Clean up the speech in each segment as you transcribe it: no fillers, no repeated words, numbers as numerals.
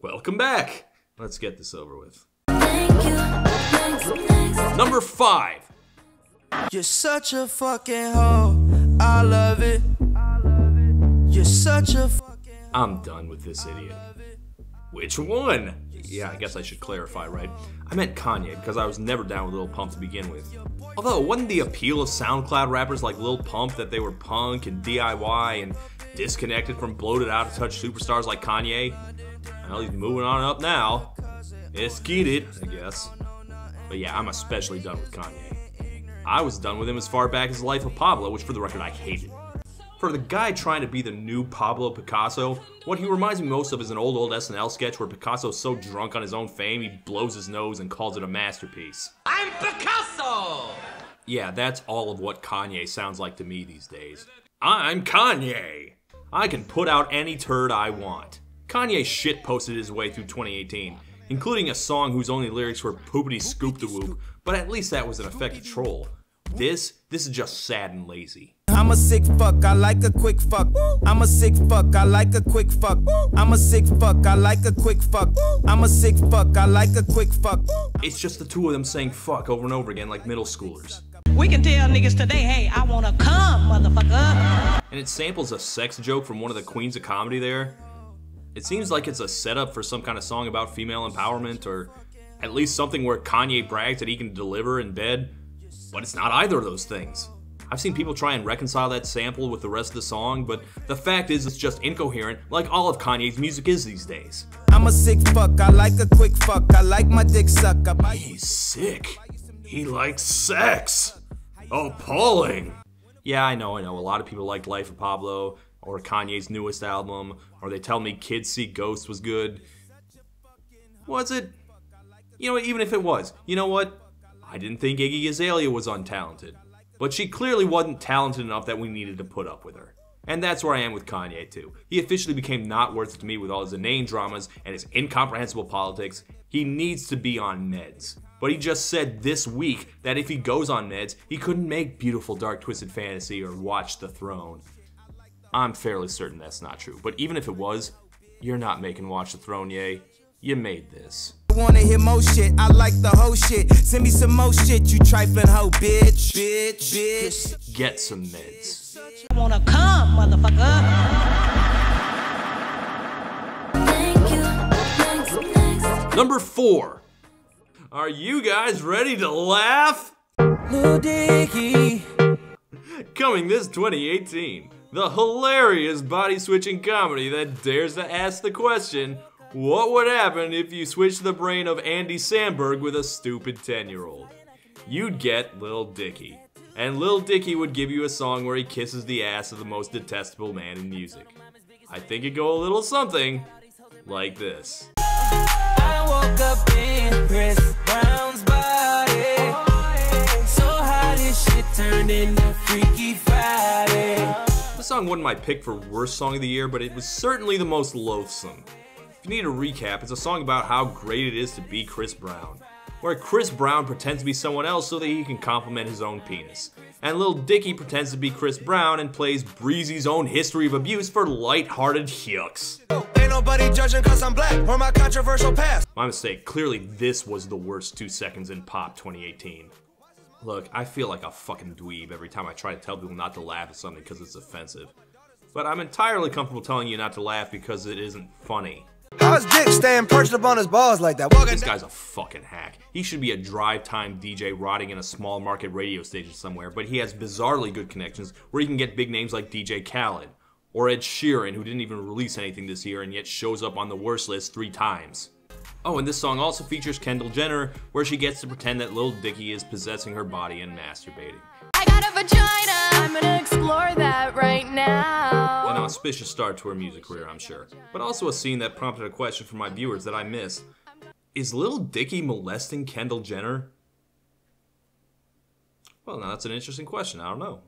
Welcome back. Let's get this over with. Thank you. Thanks. Number 5. You're such a fucking hoe. I love it. You're such a fucking hoe. I'm done with this idiot. Which one? Yeah, I guess I should clarify, right? I meant Kanye because I was never down with Lil Pump to begin with. Although, wasn't the appeal of SoundCloud rappers like Lil Pump that they were punk and DIY and disconnected from bloated out-of-touch superstars like Kanye? Well, he's moving on up now. Let's get it, I guess. But yeah, I'm especially done with Kanye. I was done with him as far back as Life of Pablo, which for the record I hated. For the guy trying to be the new Pablo Picasso, what he reminds me most of is an old SNL sketch where Picasso's so drunk on his own fame he blows his nose and calls it a masterpiece. I'm Picasso! Yeah, that's all of what Kanye sounds like to me these days. I'm Kanye! I can put out any turd I want. Kanye shitposted his way through 2018, including a song whose only lyrics were poopity scoop the whoop, but at least that was an effective troll. This is just sad and lazy. I'm a sick fuck, I like a quick fuck. I'm a sick fuck, I like a quick fuck. I'm a sick fuck, I like a quick fuck. I'm a sick fuck, I like a quick fuck. It's just the two of them saying fuck over and over again like middle schoolers. We can tell niggas today, hey, I wanna come, motherfucker. And it samples a sex joke from one of the queens of comedy there. It seems like it's a setup for some kind of song about female empowerment, or at least something where Kanye brags that he can deliver in bed, but it's not either of those things. I've seen people try and reconcile that sample with the rest of the song, but the fact is it's just incoherent, like all of Kanye's music is these days. I'm a sick fuck, I like a quick fuck. I like my dick suck. He's sick. He likes sex. Appalling. Yeah, I know. A lot of people liked Life of Pablo, or Kanye's newest album, or they tell me Kids See Ghosts was good. Was it? You know what, even if it was, you know what? I didn't think Iggy Azalea was untalented. But she clearly wasn't talented enough that we needed to put up with her. And that's where I am with Kanye too. He officially became not worth it to me with all his inane dramas and his incomprehensible politics. He needs to be on meds. But he just said this week that if he goes on meds, he couldn't make Beautiful Dark Twisted Fantasy or Watch the Throne. I'm fairly certain that's not true, but even if it was, you're not making Watch the Throne, Ye. You made this. I wanna hear more shit, I like the whole shit. Send me some more shit, you trifling hoe, bitch. Bitch. Get some meds. I wanna come, motherfucker. Thank you. Thanks. Number 4. Are you guys ready to laugh? Lil Dicky. Coming this 2018, the hilarious body-switching comedy that dares to ask the question, what would happen if you switched the brain of Andy Samberg with a stupid 10-year-old? You'd get Lil Dicky. And Lil Dicky would give you a song where he kisses the ass of the most detestable man in music. I think it'd go a little something like this. I woke up in Chris Brown's body. So how this shit turned into Freaky Friday. The song wasn't my pick for worst song of the year, but it was certainly the most loathsome. If you need a recap, it's a song about how great it is to be Chris Brown, where Chris Brown pretends to be someone else so that he can compliment his own penis. And Lil Dicky pretends to be Chris Brown and plays Breezy's own history of abuse for light-hearted yucks. Ain't nobody judging cause I'm black or my controversial past. My mistake, clearly this was the worst 2 seconds in pop 2018. Look, I feel like a fucking dweeb every time I try to tell people not to laugh at something because it's offensive. But I'm entirely comfortable telling you not to laugh because it isn't funny. How's Dick staying perched up on his balls like that? This guy's a fucking hack. He should be a drive-time DJ rotting in a small market radio station somewhere, but he has bizarrely good connections where he can get big names like DJ Khaled, or Ed Sheeran, who didn't even release anything this year and yet shows up on the worst list 3 times. Oh, and this song also features Kendall Jenner, where she gets to pretend that Lil Dicky is possessing her body and masturbating. I got a vagina. I'm gonna explore that right now. An auspicious start to her music career, I'm sure. But also a scene that prompted a question from my viewers that I missed. Is Lil Dicky molesting Kendall Jenner? Well, now that's an interesting question. I don't know.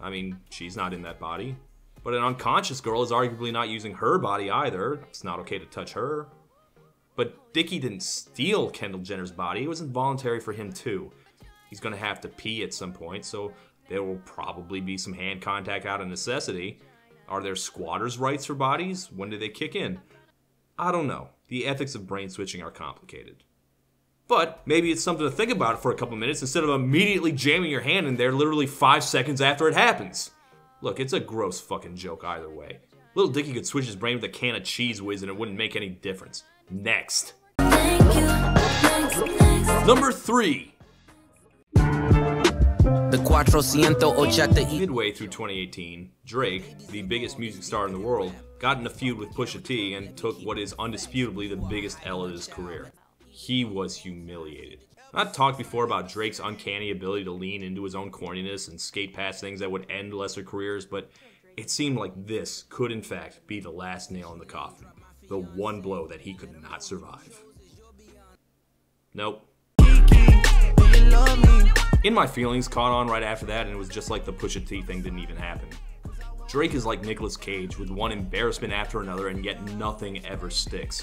I mean, she's not in that body. But an unconscious girl is arguably not using her body either. It's not okay to touch her. But Dicky didn't steal Kendall Jenner's body. It was involuntary for him too. He's gonna have to pee at some point, so there will probably be some hand contact out of necessity. Are there squatters' rights for bodies? When do they kick in? I don't know. The ethics of brain switching are complicated. But maybe it's something to think about for a couple minutes instead of immediately jamming your hand in there literally 5 seconds after it happens. Look, it's a gross fucking joke either way. Little Dicky could switch his brain with a can of Cheese Whiz and it wouldn't make any difference. Next. Number 3. Midway through 2018, Drake, the biggest music star in the world, got in a feud with Pusha T and took what is undisputably the biggest L of his career. He was humiliated. I've talked before about Drake's uncanny ability to lean into his own corniness and skate past things that would end lesser careers, but it seemed like this could in fact be the last nail in the coffin. The one blow that he could not survive. Nope. In My Feelings caught on right after that, and it was just like the Pusha T thing didn't even happen. Drake is like Nicolas Cage, with one embarrassment after another, and yet nothing ever sticks.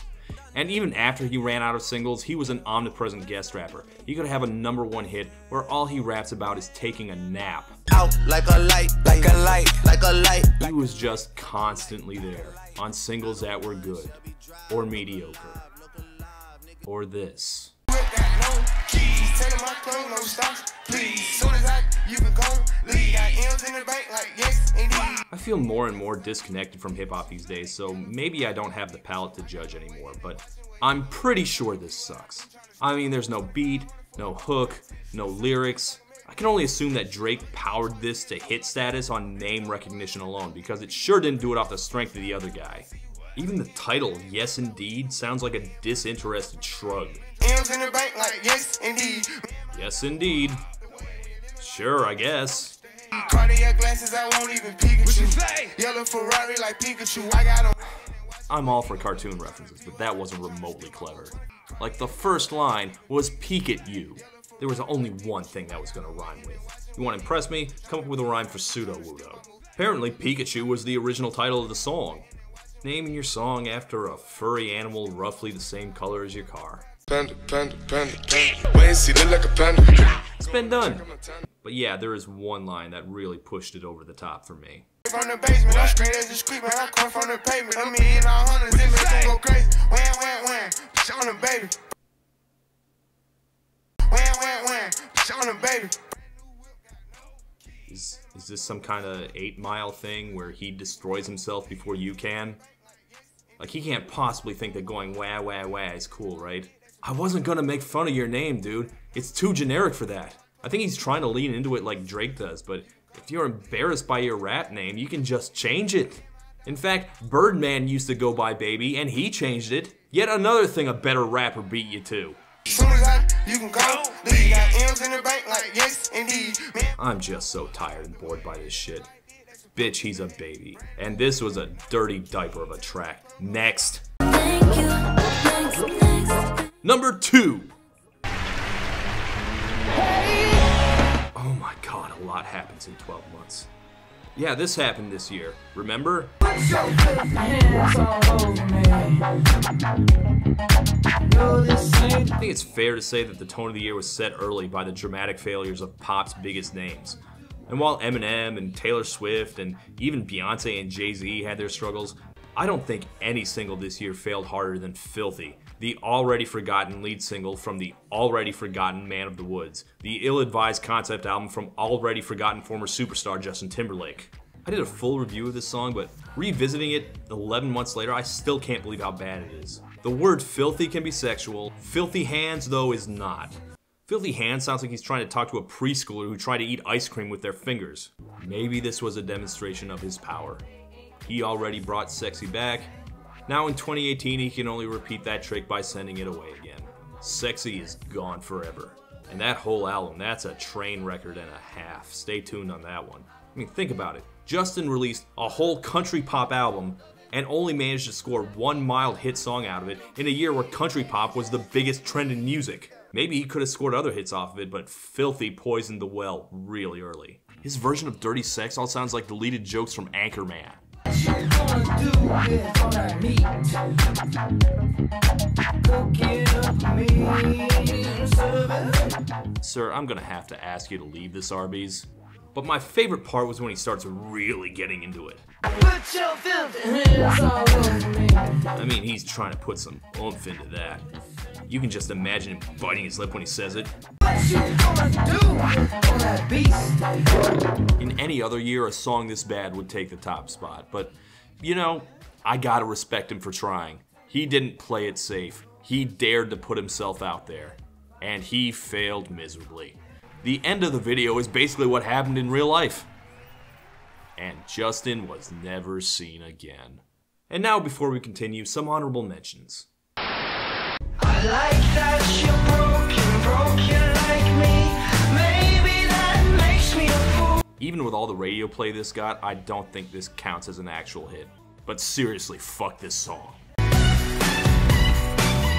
And even after he ran out of singles, he was an omnipresent guest rapper. He could have a #1 hit where all he raps about is taking a nap. Out like a light, like a light, like a light. He was just constantly there, on singles that were good, or mediocre, or this. I feel more and more disconnected from hip-hop these days, so maybe I don't have the palate to judge anymore, but I'm pretty sure this sucks. I mean, there's no beat, no hook, no lyrics. I can only assume that Drake powered this to hit status on name recognition alone, because it sure didn't do it off the strength of the other guy. Even the title, Yes Indeed, sounds like a disinterested shrug. M's in the bank like yes indeed. Yes indeed. Sure, I guess. Cardiac glasses, I won't even Pikachu. Yellow Ferrari like Pikachu. I got 'em. I'm all for cartoon references, but that wasn't remotely clever. Like the first line was peek at you. There was only one thing that was gonna rhyme with. You wanna impress me? Come up with a rhyme for pseudo-wudo. Apparently Pikachu was the original title of the song. Naming your song after a furry animal roughly the same color as your car. Panda, panda, panda, panda. Wait and see, look like a panda. It's been done. But yeah, there is one line that really pushed it over the top for me. From the basement, I'm straight as a street, man. I come from the pavement. I'm in all hundreds, it makes them go crazy. Wham, shit on the baby. Wham, shit on the baby. Is this some kind of 8 Mile thing where he destroys himself before you can? Like, he can't possibly think that going wah wah wah is cool, right? I wasn't gonna make fun of your name, dude. It's too generic for that. I think he's trying to lean into it like Drake does, but if you're embarrassed by your rap name, you can just change it. In fact, Birdman used to go by Baby, and he changed it. Yet another thing a better rapper beat you to. Soon as you can go. You got M's in the bank like yes indeed. I'm just so tired and bored by this shit. Bitch, he's a baby. And this was a dirty diaper of a track. Next. Number 2. Oh my god, a lot happens in 12 months. Yeah, this happened this year. Remember? I think it's fair to say that the tone of the year was set early by the dramatic failures of pop's biggest names. And while Eminem and Taylor Swift and even Beyonce and Jay-Z had their struggles, I don't think any single this year failed harder than Filthy, the already forgotten lead single from the already forgotten Man of the Woods, the ill-advised concept album from already forgotten former superstar Justin Timberlake. I did a full review of this song, but revisiting it 11 months later, I still can't believe how bad it is. The word filthy can be sexual, filthy hands though is not. Filthy hands sounds like he's trying to talk to a preschooler who tried to eat ice cream with their fingers. Maybe this was a demonstration of his power. He already brought sexy back. Now in 2018, he can only repeat that trick by sending it away again. Sexy is gone forever. And that whole album, that's a train record and a half. Stay tuned on that one. I mean, think about it. Justin released a whole country pop album and only managed to score one mild hit song out of it in a year where country pop was the biggest trend in music. Maybe he could have scored other hits off of it, but Filthy poisoned the well really early. His version of Dirty Sex all sounds like deleted jokes from Anchorman. Sir, I'm gonna have to ask you to leave this Arby's. But my favorite part was when he starts really getting into it. I mean, he's trying to put some oomph into that. You can just imagine him biting his lip when he says it. In any other year, a song this bad would take the top spot. But, you know, I gotta respect him for trying. He didn't play it safe. He dared to put himself out there. And he failed miserably. The end of the video is basically what happened in real life. And Justin was never seen again. And now, before we continue, some honorable mentions. I like that you're broken like me. Maybe that makes me a fool. Even with all the radio play this got, I don't think this counts as an actual hit. But seriously, fuck this song.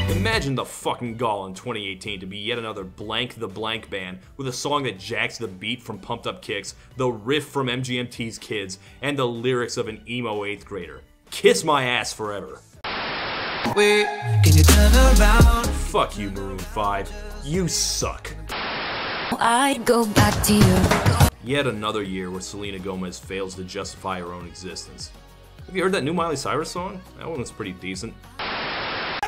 Imagine the fucking gall in 2018 to be yet another Blank the Blank band with a song that jacks the beat from Pumped Up Kicks, the riff from MGMT's Kids, and the lyrics of an emo 8th grader. Kiss my ass forever. Wait, can you turn around? Fuck you, Maroon 5. You suck. I'd go back to you. Yet another year where Selena Gomez fails to justify her own existence. Have you heard that new Miley Cyrus song? That one was pretty decent.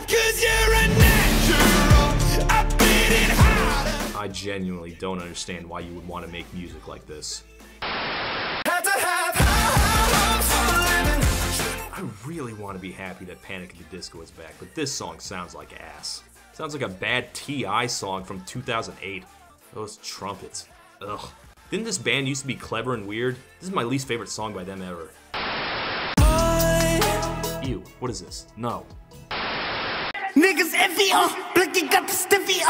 Cause you're a natural, I beat it hard. I genuinely don't understand why you would want to make music like this. I really want to be happy that Panic at the Disco is back, but this song sounds like ass. Sounds like a bad T.I. song from 2008. Those trumpets. Ugh. Didn't this band used to be clever and weird? This is my least favorite song by them ever. Ew, what is this? No. Niggas iffy, Blicky got the stiffy,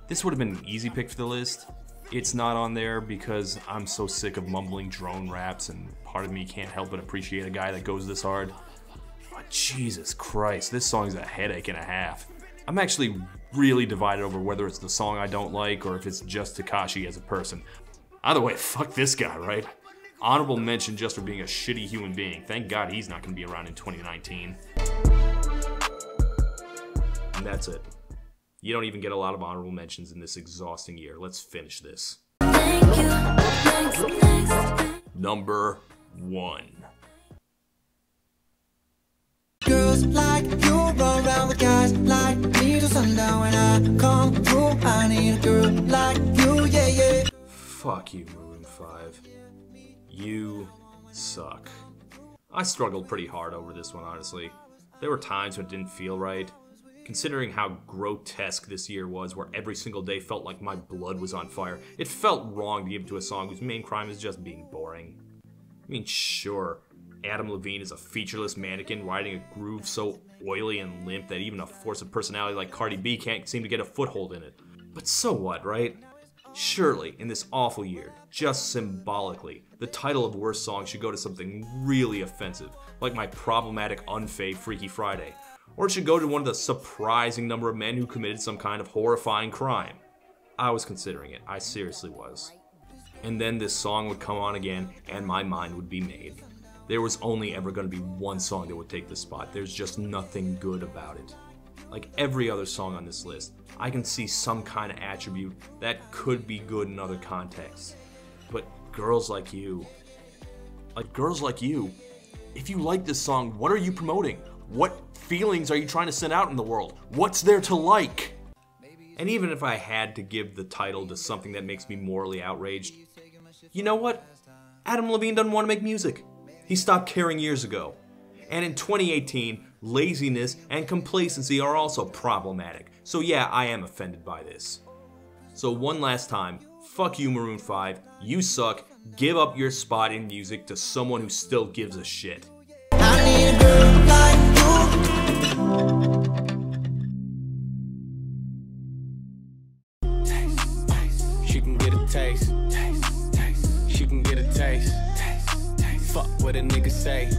This would have been an easy pick for the list. It's not on there because I'm so sick of mumbling drone raps and part of me can't help but appreciate a guy that goes this hard. But Jesus Christ, this song's a headache and a half. I'm actually really divided over whether it's the song I don't like or if it's just Tekashi as a person. Either way, fuck this guy, right? Honorable mention just for being a shitty human being. Thank God he's not gonna be around in 2019. And that's it. You don't even get a lot of honorable mentions in this exhausting year. Let's finish this. Number 1. Girls like you run around with guys like me till sundown. When I come through, I need a girl like you, yeah, yeah. Fuck you, Maroon 5. You suck. I struggled pretty hard over this one, honestly. There were times when it didn't feel right. Considering how grotesque this year was, where every single day felt like my blood was on fire, it felt wrong to give it to a song whose main crime is just being boring. I mean, sure, Adam Levine is a featureless mannequin riding a groove so oily and limp that even a force of personality like Cardi B can't seem to get a foothold in it. But so what, right? Surely, in this awful year, just symbolically, the title of worst song should go to something really offensive, like my problematic unfave Freaky Friday. Or it should go to one of the surprising number of men who committed some kind of horrifying crime. I was considering it, I seriously was. And then this song would come on again, and my mind would be made. There was only ever going to be one song that would take the spot. There's just nothing good about it. Like every other song on this list, I can see some kind of attribute that could be good in other contexts. But Girls Like You, if you like this song, what are you promoting? What feelings are you trying to send out in the world? What's there to like? And even if I had to give the title to something that makes me morally outraged, you know what? Adam Levine doesn't want to make music. He stopped caring years ago. And in 2018, laziness and complacency are also problematic. So yeah, I am offended by this. So one last time, fuck you Maroon 5, you suck, give up your spot in music to someone who still gives a shit. I need a girl like you. She can get a taste. She can get a taste. Fuck what a nigga say.